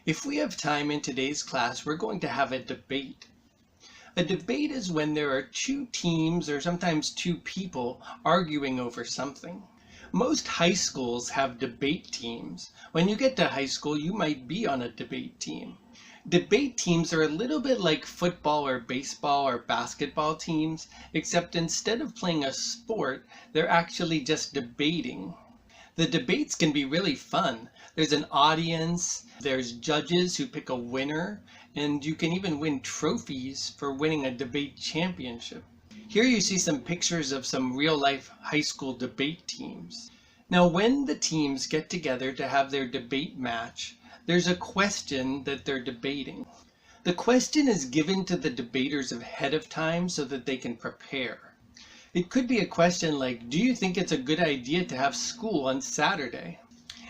If we have time in today's class, we're going to have a debate. A debate is when there are two teams or sometimes two people arguing over something. Most high schools have debate teams. When you get to high school, you might be on a debate team. Debate teams are a little bit like football or baseball or basketball teams, except instead of playing a sport, they're actually just debating. The debates can be really fun. There's an audience, there's judges who pick a winner, and you can even win trophies for winning a debate championship. Here you see some pictures of some real-life high school debate teams. Now, when the teams get together to have their debate match, there's a question that they're debating. The question is given to the debaters ahead of time so that they can prepare. It could be a question like, do you think it's a good idea to have school on Saturday?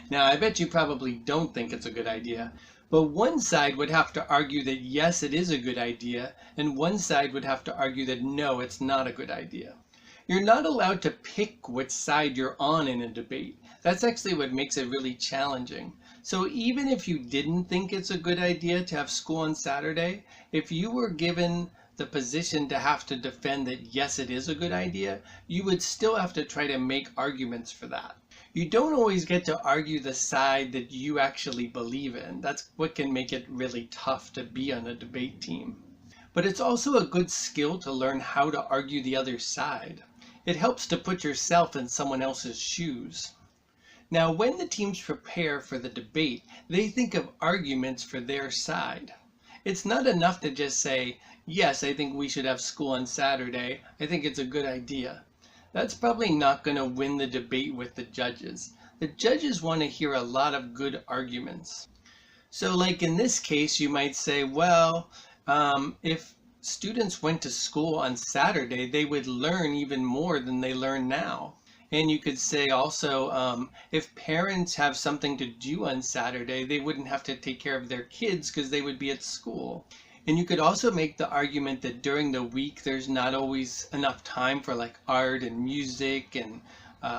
Now, I bet you probably don't think it's a good idea, but one side would have to argue that yes, it is a good idea, and one side would have to argue that no, it's not a good idea. You're not allowed to pick which side you're on in a debate. That's actually what makes it really challenging. So even if you didn't think it's a good idea to have school on Saturday, if you were given the position to have to defend that yes, it is a good idea, you would still have to try to make arguments for that. You don't always get to argue the side that you actually believe in. That's what can make it really tough to be on a debate team. But it's also a good skill to learn how to argue the other side. It helps to put yourself in someone else's shoes. Now, when the teams prepare for the debate, they think of arguments for their side. It's not enough to just say, yes, I think we should have school on Saturday. I think it's a good idea. That's probably not going to win the debate with the judges. The judges want to hear a lot of good arguments. So like in this case, you might say, well, if students went to school on Saturday, they would learn even more than they learn now. And you could say also, if parents have something to do on Saturday, they wouldn't have to take care of their kids because they would be at school. And you could also make the argument that during the week, there's not always enough time for like art and music and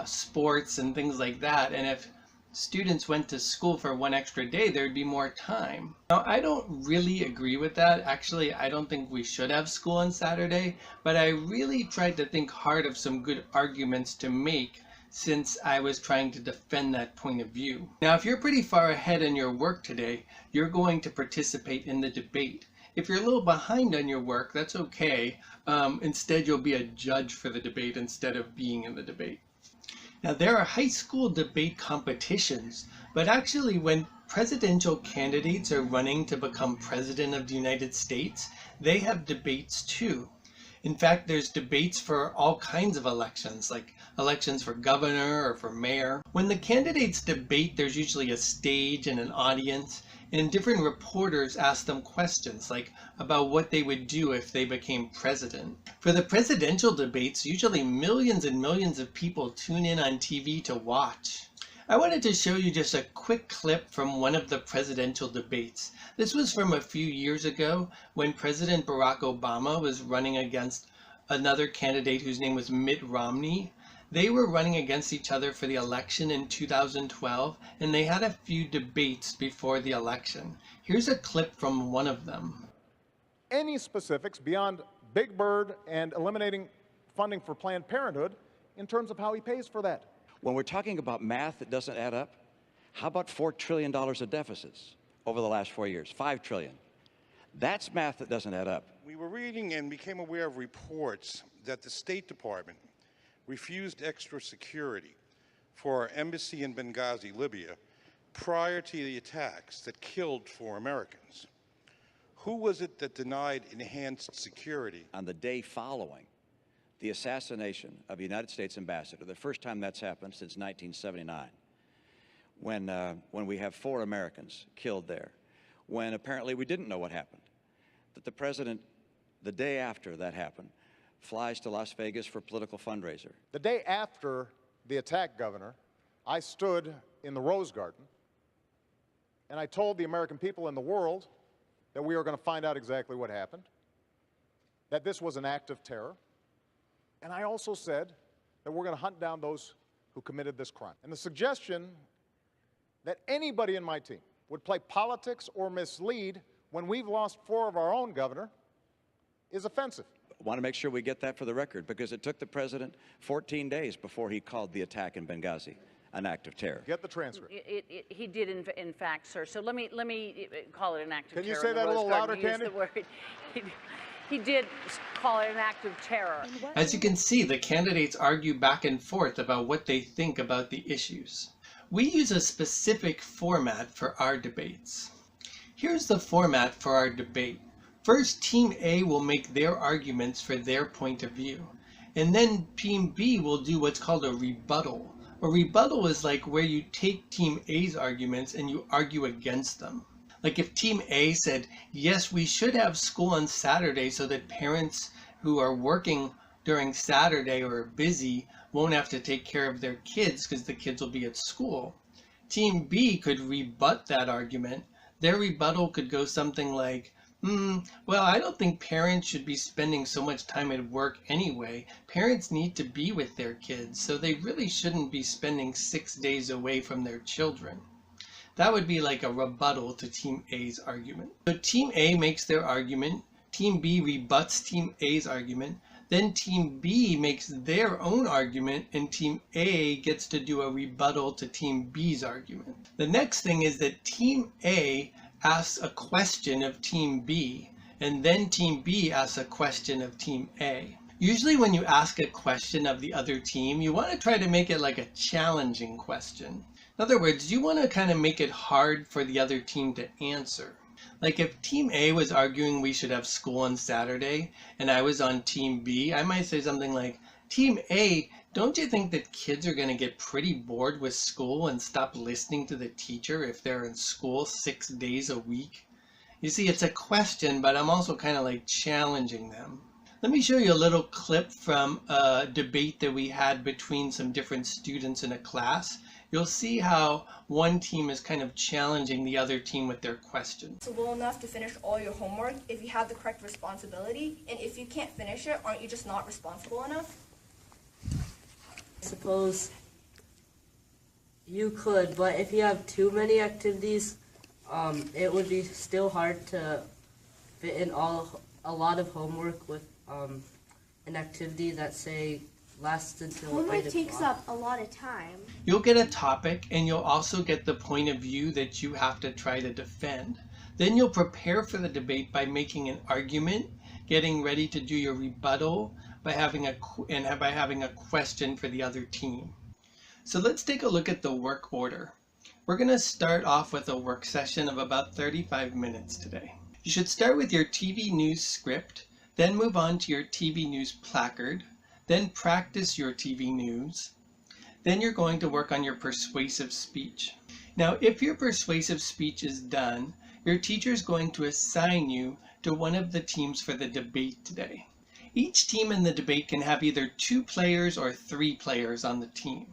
sports and things like that. And if students went to school for one extra day, there'd be more time. Now, I don't really agree with that. Actually, I don't think we should have school on Saturday, but I really tried to think hard of some good arguments to make since I was trying to defend that point of view. Now, if you're pretty far ahead in your work today, you're going to participate in the debate. If you're a little behind on your work, that's okay. Instead, you'll be a judge for the debate instead of being in the debate. Now, there are high school debate competitions, but actually when presidential candidates are running to become president of the United States, they have debates too. In fact, there's debates for all kinds of elections, like elections for governor or for mayor. When the candidates debate, there's usually a stage and an audience, and different reporters ask them questions like about what they would do if they became president. For the presidential debates, usually millions and millions of people tune in on TV to watch. I wanted to show you just a quick clip from one of the presidential debates. This was from a few years ago when President Barack Obama was running against another candidate whose name was Mitt Romney. They were running against each other for the election in 2012, and they had a few debates before the election. Here's a clip from one of them. Any specifics beyond Big Bird and eliminating funding for Planned Parenthood in terms of how he pays for that? When we're talking about math that doesn't add up, how about $4 trillion of deficits over the last 4 years? $5 trillion. That's math that doesn't add up. We were reading and became aware of reports that the State Department refused extra security for our embassy in Benghazi, Libya, prior to the attacks that killed 4 Americans. Who was it that denied enhanced security? On the day following the assassination of a United States ambassador, the first time that's happened since 1979, when we have 4 Americans killed there, when apparently we didn't know what happened, that the president, the day after that happened, flies to Las Vegas for a political fundraiser. The day after the attack, Governor, I stood in the Rose Garden and I told the American people and the world that we were going to find out exactly what happened, that this was an act of terror, and I also said that we're going to hunt down those who committed this crime. And the suggestion that anybody in my team would play politics or mislead when we've lost 4 of our own, Governor, is offensive. I want to make sure we get that for the record, because it took the president 14 days before he called the attack in Benghazi an act of terror. Get the transcript. He did, in fact, sir. So let me call it an act of terror. Can you say that a little louder, Candy? He did call it an act of terror. As you can see, the candidates argue back and forth about what they think about the issues. We use a specific format for our debates. Here's the format for our debate. First, Team A will make their arguments for their point of view. And then Team B will do what's called a rebuttal. A rebuttal is like where you take Team A's arguments and you argue against them. Like if Team A said, yes, we should have school on Saturday so that parents who are working during Saturday or are busy won't have to take care of their kids because the kids will be at school. Team B could rebut that argument. Their rebuttal could go something like, well, I don't think parents should be spending so much time at work anyway. Parents need to be with their kids, so they really shouldn't be spending 6 days away from their children. That would be like a rebuttal to Team A's argument. So Team A makes their argument, Team B rebuts Team A's argument, then Team B makes their own argument, and Team A gets to do a rebuttal to Team B's argument. The next thing is that Team A asks a question of Team B, and then Team B asks a question of Team A. Usually when you ask a question of the other team, you want to try to make it like a challenging question. In other words, you want to kind of make it hard for the other team to answer. Like if Team A was arguing we should have school on Saturday, and I was on Team B, I might say something like, Team A, don't you think that kids are going to get pretty bored with school and stop listening to the teacher if they're in school 6 days a week? You see, it's a question, but I'm also kind of like challenging them. Let me show you a little clip from a debate that we had between some different students in a class. You'll see how one team is kind of challenging the other team with their questions. It's well enough to finish all your homework if you have the correct responsibility, and if you can't finish it, aren't you just not responsible enough? I suppose you could, but if you have too many activities, it would be still hard to fit in a lot of homework with an activity that, say, lasts until 8 o'clock. Homework takes up a lot of time. You'll get a topic, and you'll also get the point of view that you have to try to defend. Then you'll prepare for the debate by making an argument, getting ready to do your rebuttal, by having a question for the other team. So let's take a look at the work order. We're going to start off with a work session of about 35 minutes today. You should start with your TV news script, then move on to your TV news placard, then practice your TV news. Then you're going to work on your persuasive speech. Now, if your persuasive speech is done, your teacher is going to assign you to one of the teams for the debate today. Each team in the debate can have either 2 players or 3 players on the team.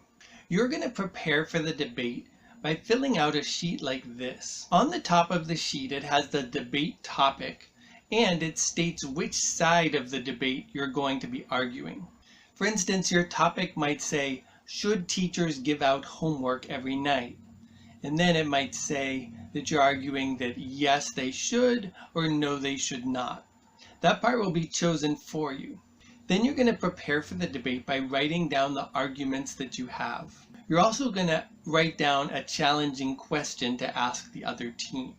You're going to prepare for the debate by filling out a sheet like this. On the top of the sheet, it has the debate topic, and it states which side of the debate you're going to be arguing. For instance, your topic might say, should teachers give out homework every night? And then it might say that you're arguing that yes, they should, or no, they should not. That part will be chosen for you. Then you're going to prepare for the debate by writing down the arguments that you have. You're also going to write down a challenging question to ask the other team.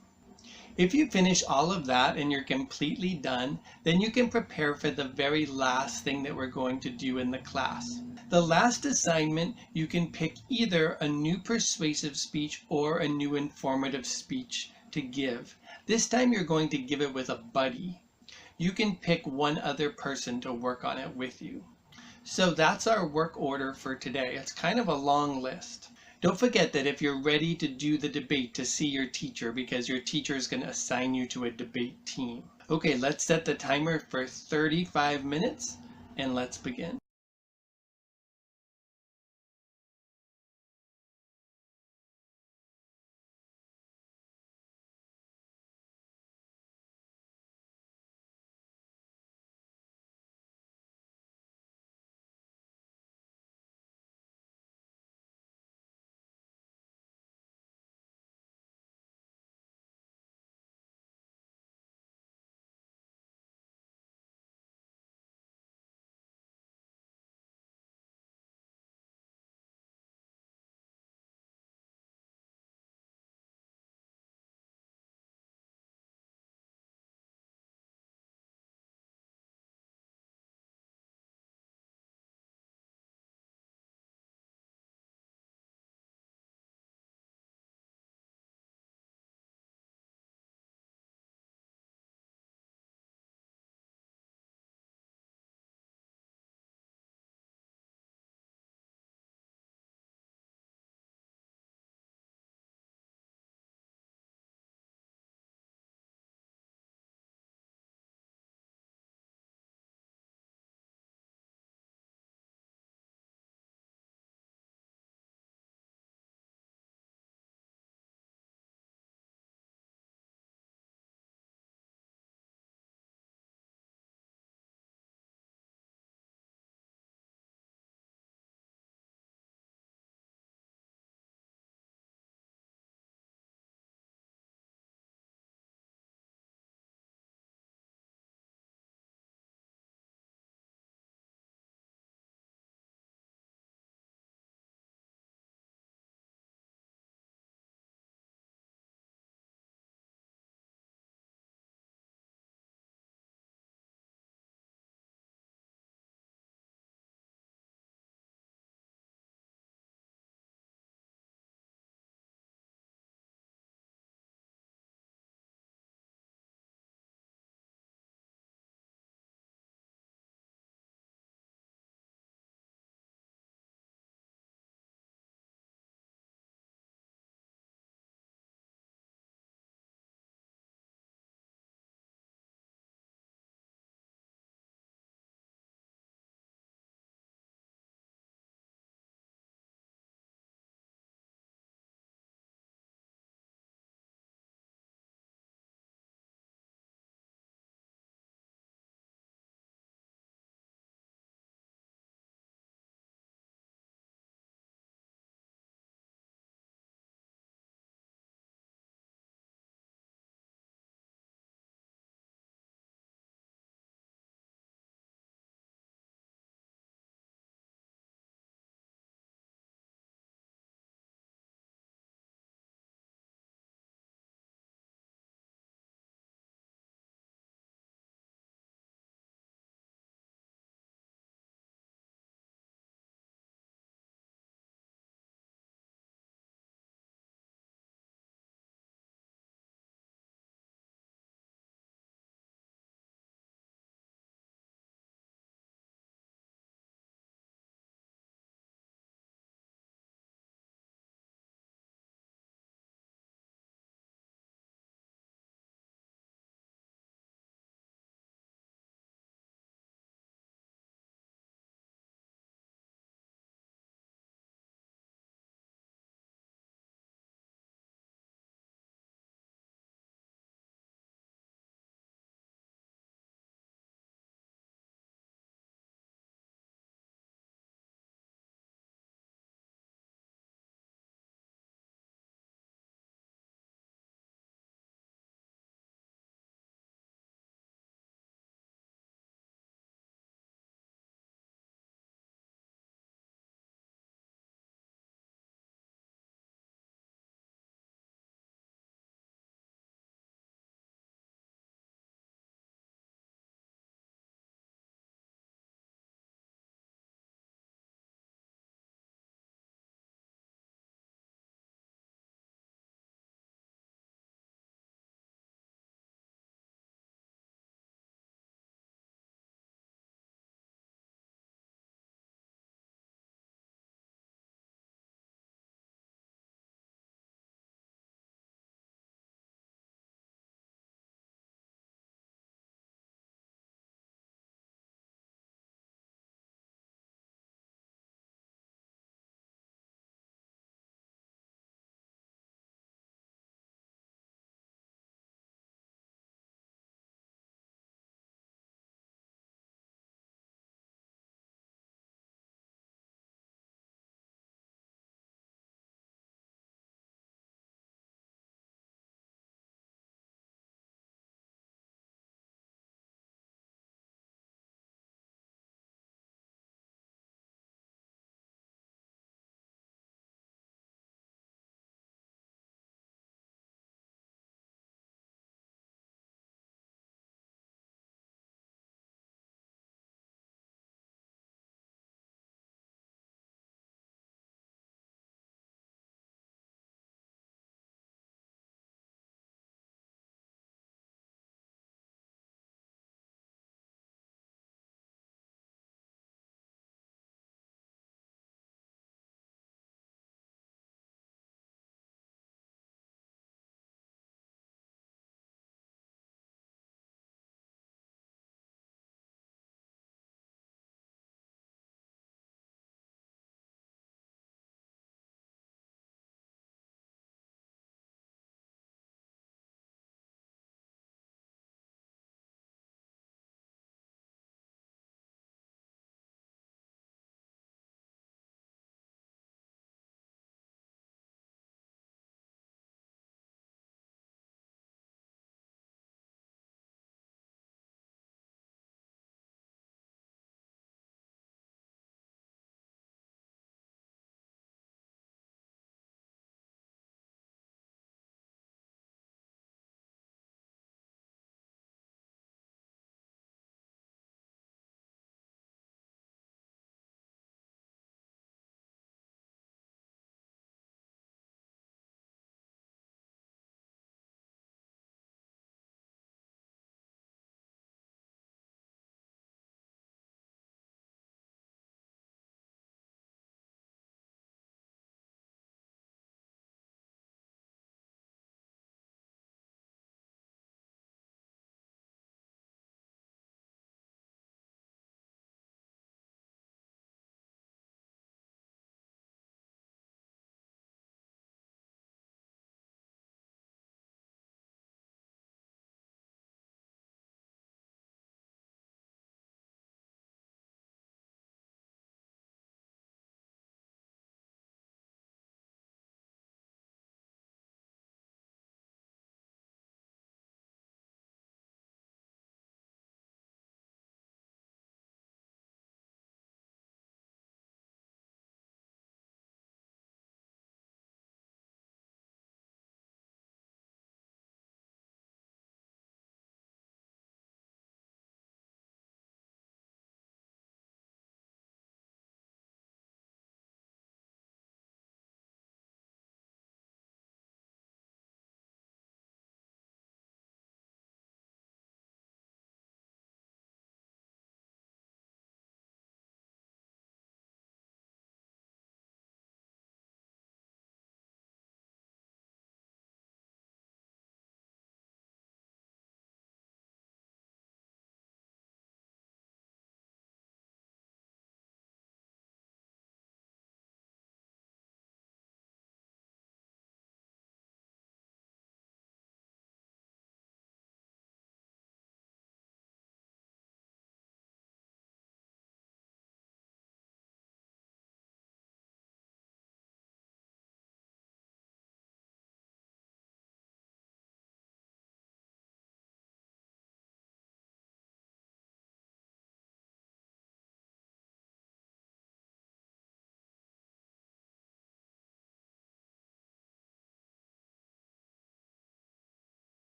If you finish all of that and you're completely done, then you can prepare for the very last thing that we're going to do in the class. The last assignment, you can pick either a new persuasive speech or a new informative speech to give. This time you're going to give it with a buddy. You can pick one other person to work on it with you. So that's our work order for today. It's kind of a long list. Don't forget that if you're ready to do the debate, to see your teacher, because your teacher is going to assign you to a debate team. Okay, let's set the timer for 35 minutes and let's begin.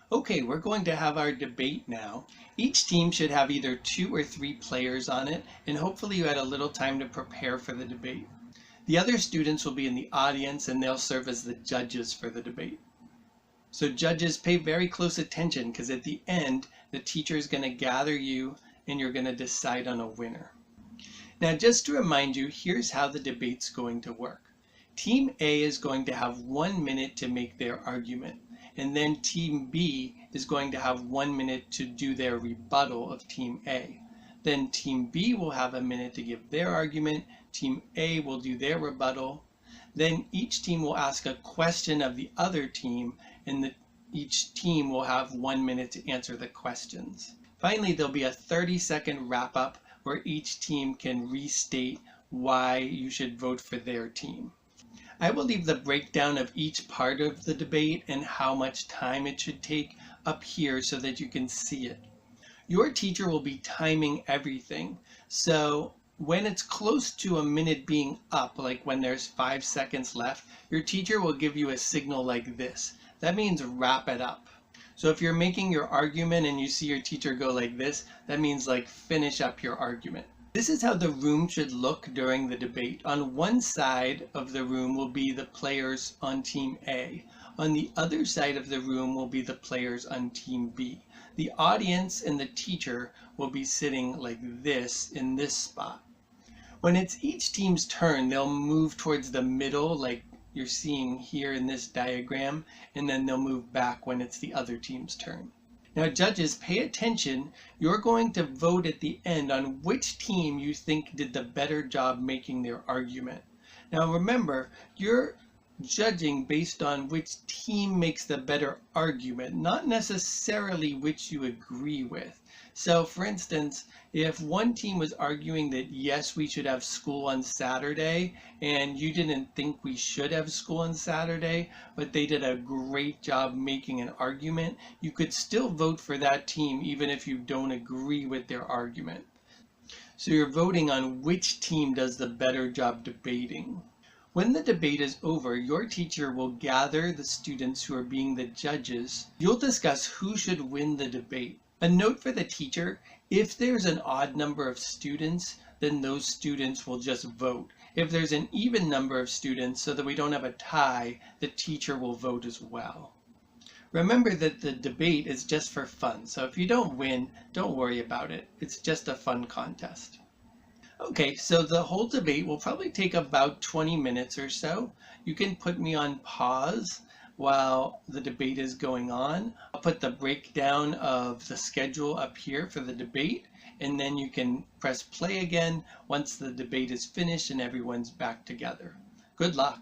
Okay, we're going to have our debate now. Each team should have either 2 or 3 players on it, and hopefully you had a little time to prepare for the debate. The other students will be in the audience and they'll serve as the judges for the debate. So judges, pay very close attention because at the end, the teacher is going to gather you and you're going to decide on a winner. Now, just to remind you, here's how the debate's going to work. Team A is going to have 1 minute to make their argument, and then Team B is going to have 1 minute to do their rebuttal of Team A. Then Team B will have a minute to give their argument, Team A will do their rebuttal, then each team will ask a question of the other team, and each team will have 1 minute to answer the questions. Finally, there'll be a 30-second wrap-up where each team can restate why you should vote for their team. I will leave the breakdown of each part of the debate and how much time it should take up here so that you can see it. Your teacher will be timing everything, so when it's close to a minute being up, like when there's 5 seconds left, your teacher will give you a signal like this. That means wrap it up. So if you're making your argument and you see your teacher go like this, that means like finish up your argument. This is how the room should look during the debate. On one side of the room will be the players on Team A. On the other side of the room will be the players on Team B. The audience and the teacher will be sitting like this in this spot. When it's each team's turn, they'll move towards the middle like you're seeing here in this diagram, and then they'll move back when it's the other team's turn. Now judges, pay attention. You're going to vote at the end on which team you think did the better job making their argument. Now remember, you're judging based on which team makes the better argument, not necessarily which you agree with. So for instance, if one team was arguing that yes, we should have school on Saturday, and you didn't think we should have school on Saturday, but they did a great job making an argument, you could still vote for that team even if you don't agree with their argument. So you're voting on which team does the better job debating. When the debate is over, your teacher will gather the students who are being the judges. You'll discuss who should win the debate. A note for the teacher, if there's an odd number of students, then those students will just vote. If there's an even number of students so that we don't have a tie, the teacher will vote as well. Remember that the debate is just for fun, so if you don't win, don't worry about it. It's just a fun contest. Okay, so the whole debate will probably take about 20 minutes or so. You can put me on pause while the debate is going on. I'll put the breakdown of the schedule up here for the debate, and then you can press play again once the debate is finished and everyone's back together. Good luck.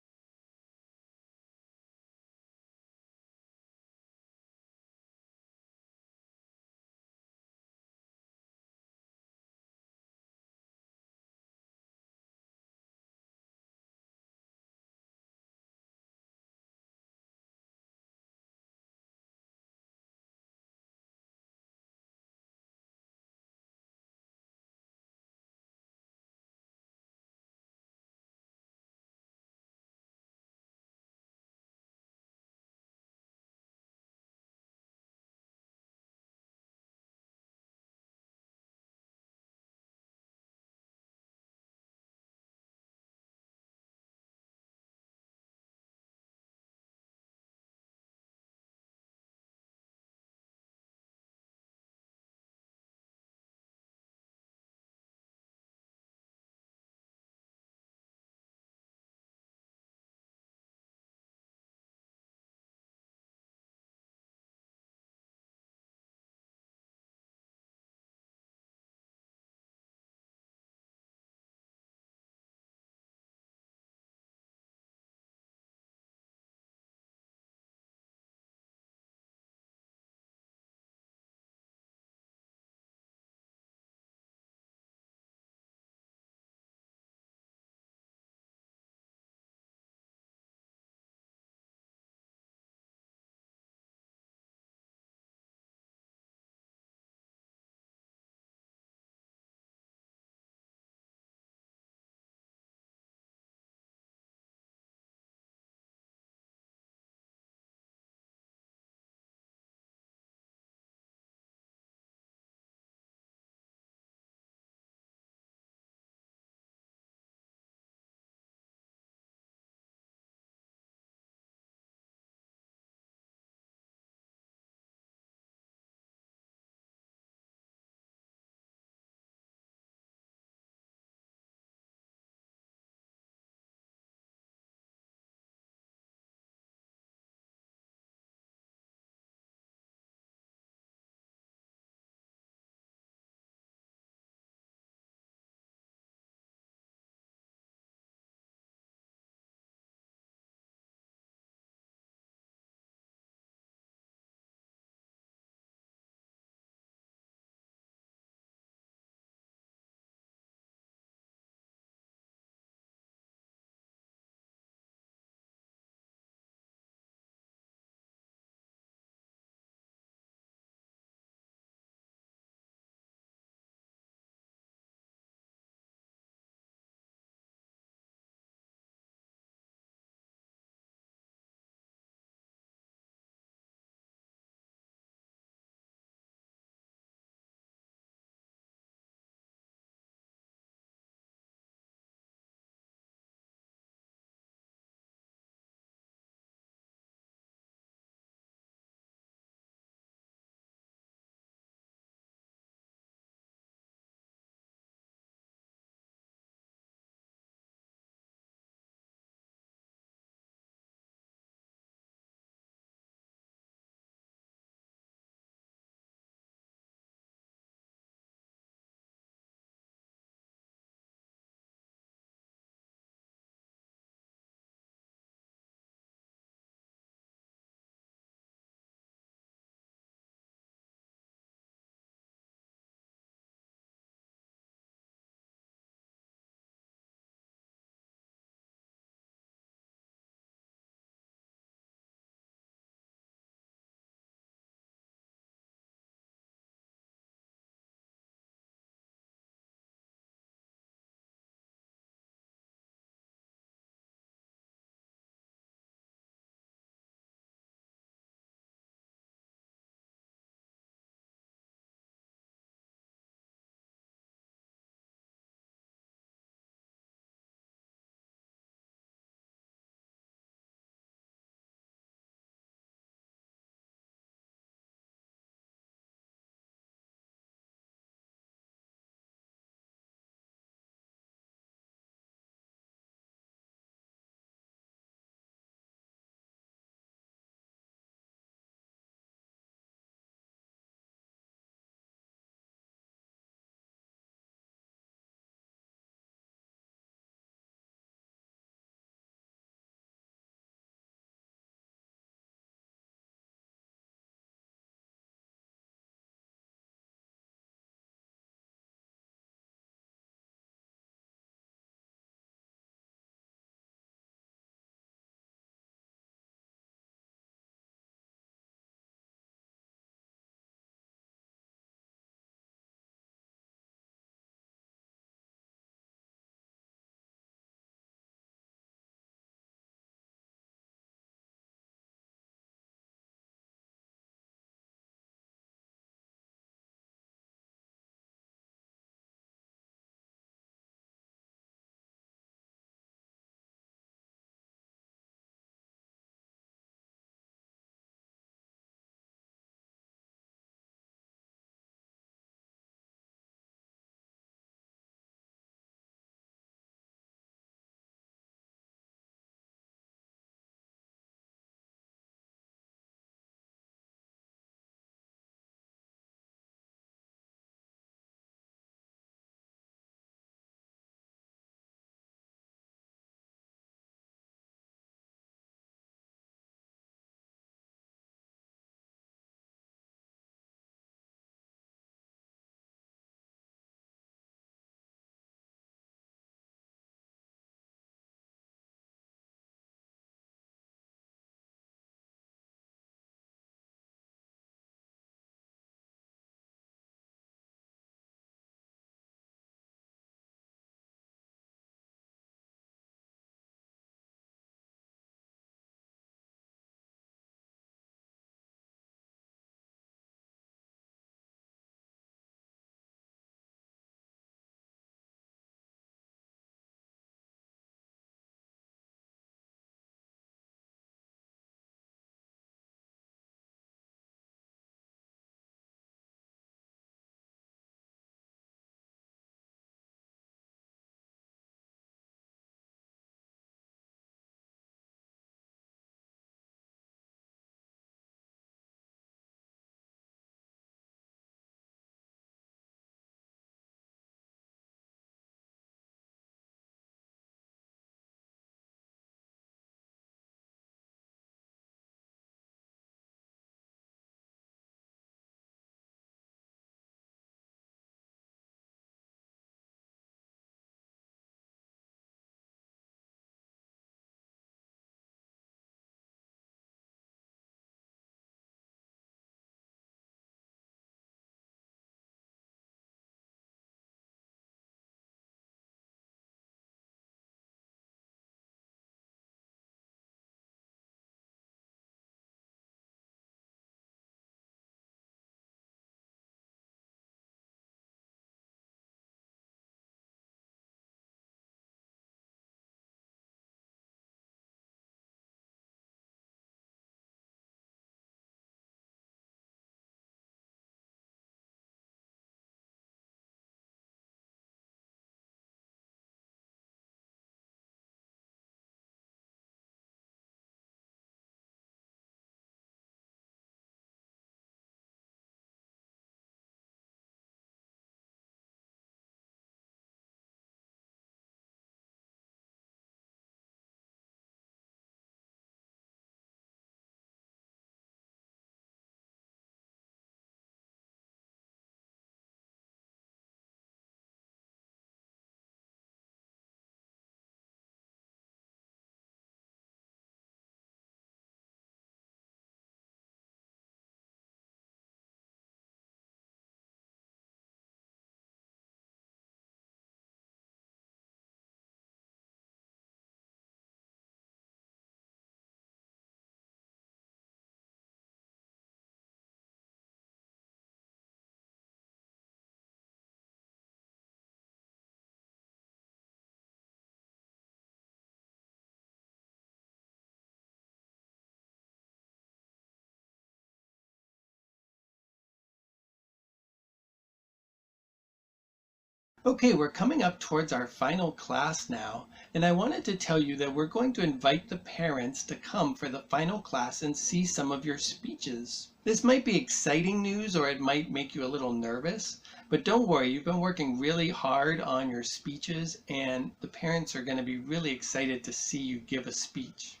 Okay, we're coming up towards our final class now, and I wanted to tell you that we're going to invite the parents to come for the final class and see some of your speeches. This might be exciting news or it might make you a little nervous, but don't worry, you've been working really hard on your speeches and the parents are going to be really excited to see you give a speech.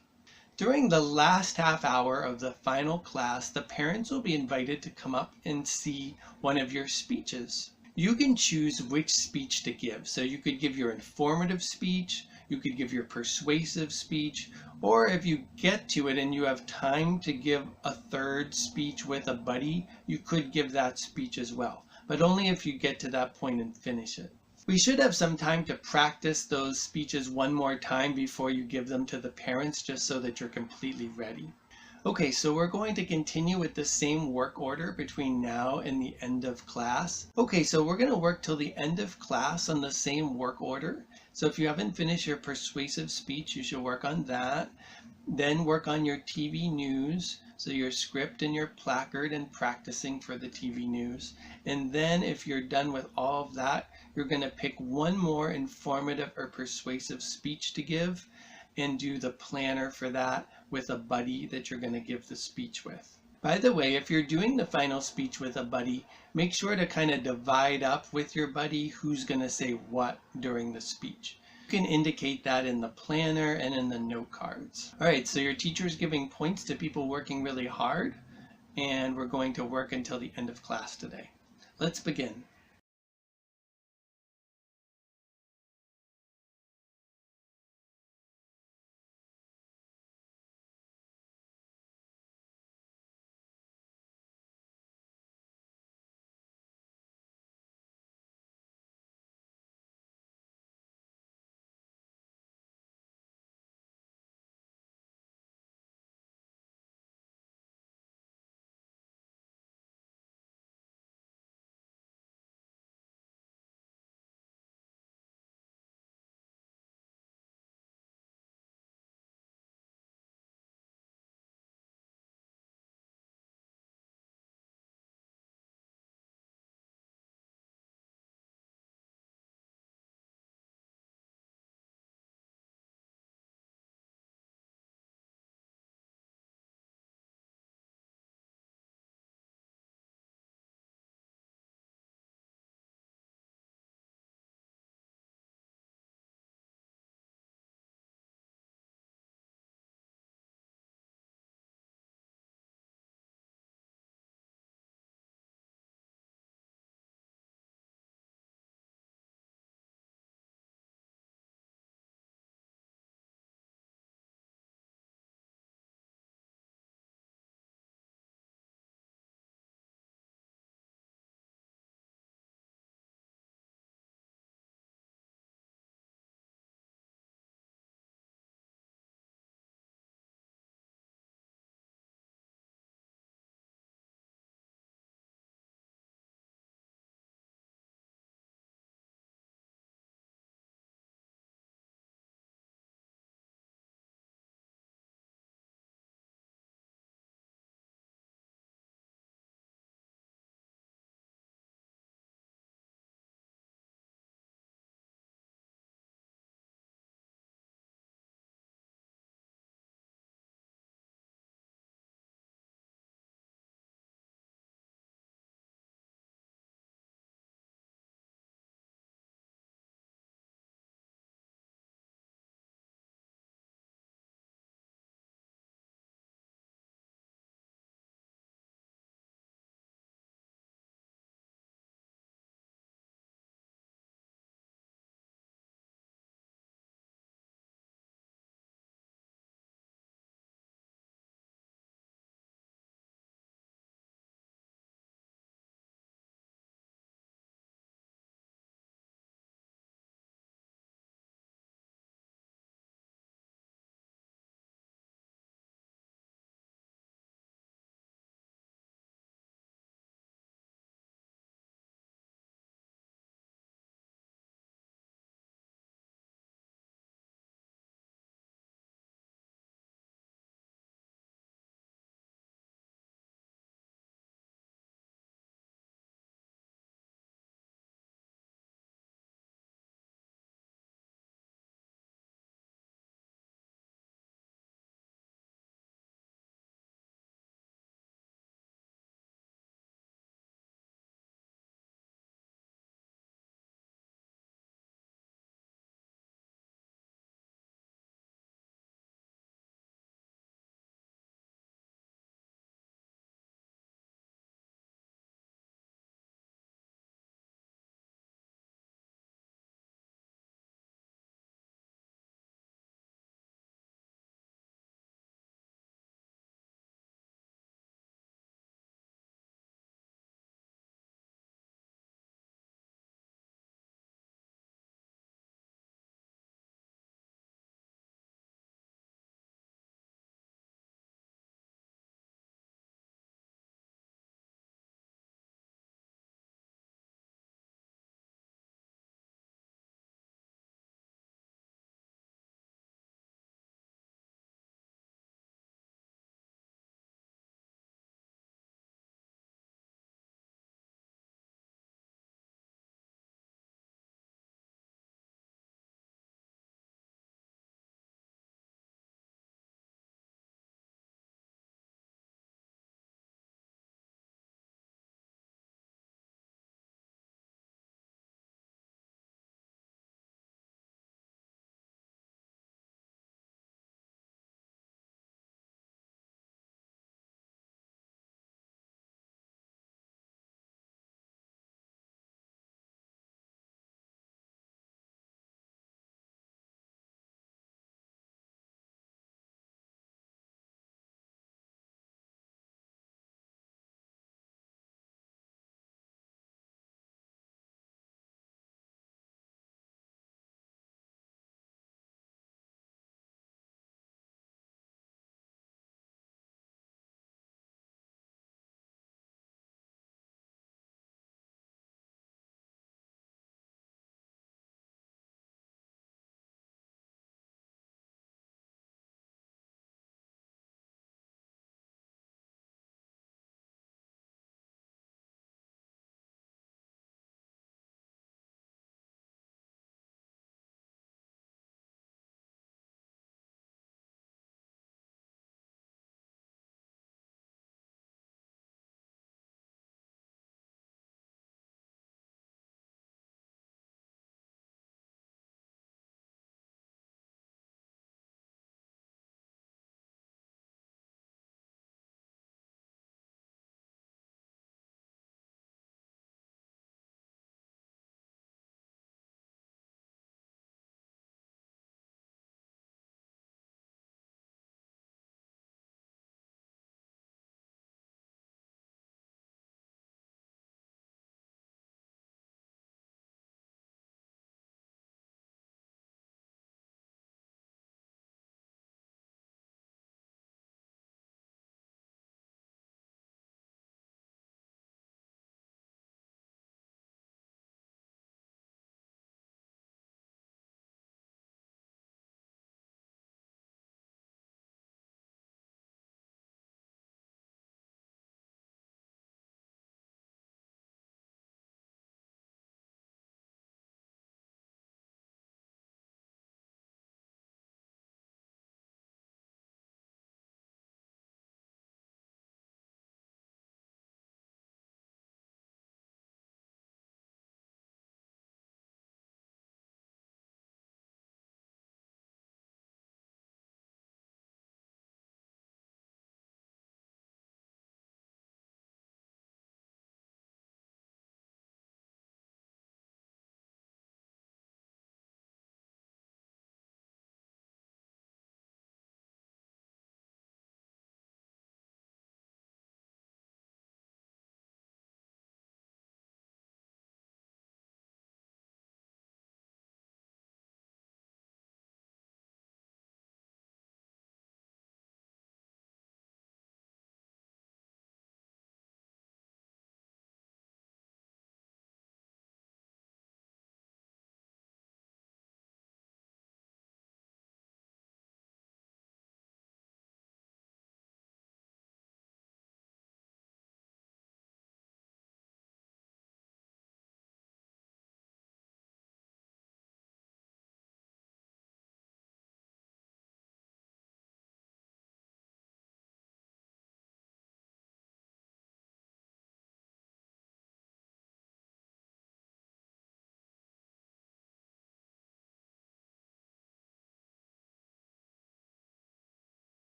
During the last half hour of the final class, the parents will be invited to come up and see one of your speeches. You can choose which speech to give. So you could give your informative speech, you could give your persuasive speech, or if you get to it and you have time to give a third speech with a buddy, you could give that speech as well, but only if you get to that point and finish it. We should have some time to practice those speeches one more time before you give them to the parents, just so that you're completely ready. Okay, so we're going to continue with the same work order between now and the end of class. Okay, so we're going to work till the end of class on the same work order. So if you haven't finished your persuasive speech, you should work on that. Then work on your TV news, so your script and your placard and practicing for the TV news. And then if you're done with all of that, you're going to pick one more informative or persuasive speech to give and do the planner for that with a buddy that you're going to give the speech with. By the way, if you're doing the final speech with a buddy, make sure to kind of divide up with your buddy who's going to say what during the speech. You can indicate that in the planner and in the note cards. All right, so your teacher's giving points to people working really hard, and we're going to work until the end of class today. Let's begin.